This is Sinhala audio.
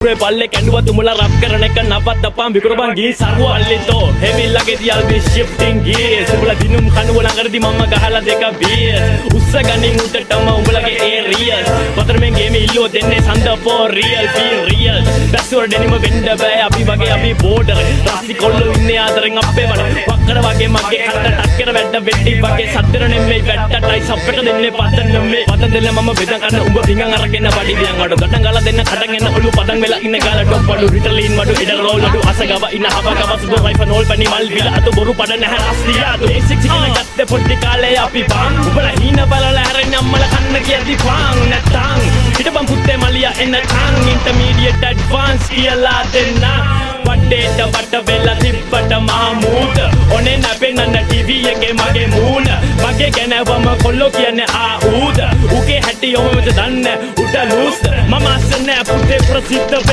Palle känduwa tumula rap karana එක නවත්තපන් විකුරපන් ගී සරුව අල්ලෙතෝ හෙවිල්ලගේ තියල් බි shifting gears උඹලා දිනුම් කනුව ළඟරදී මම ගහලා දෙක beers උස්ස ගනින් උඩටම උඹලගේ areas පතරමෙන් ගේම ඉල්ලුව දෙන්නේ සඳ for real feel real බැස්සුවර දෙනිම වෙන්න බෑ අපි වගේ අපි border රාසි කොල්ලෝ ඉන්නේ ආදරෙන් අපේ වඩ වක්කර වගේ මගේ කට ටක්කර වැඩ වෙටි වගේ සද්දර නෙමෙයි වැට්ටටයි සප්පට දෙන්නේ පතන් නෙමෙයි පතන් දෙන්න මම බෙදන් ගන්න උඹ පිංගන් අරගෙන වඩි වියන් අඩ ගටන් ගාලා දෙන්න කඩන් එන්න ඔලු පදන් වෙලා ඉන්න ගාලා ඩොප් වඩු රිටලින් වඩු ඉඩ රෝල් වඩු අසගව ඉන්න හබගව සුදු රයිෆල් ඕල් පනි මල් විල අත බොරු පඩ නැහැ රස්ලියාදු ඒසික් සිකන ගත්තේ පොඩි කාලේ අපි බං උඹලා හීන බලලා හැරෙන්න අම්මලා කන්න කියදි බං නැත්තං හිටපන් පුත්තේ මලියා එන්න තං ඉන්ටර්මීඩියට් ඇඩ්වාන්ස් කියලා දෙන්න වටේට වට වෙලා තිබ්බට මාමූත ඔනේ නැපෙන්නන්න ටීවී එකේ මගේ මූණ මගේ ගැනවම කොල්ලෝ කියන්නේ ආඌද උගේ හැටි ඔමෙද දන්න උඩ ලූස් මම අස්සේ නෑ පුතේ ප්‍රසිද්ධ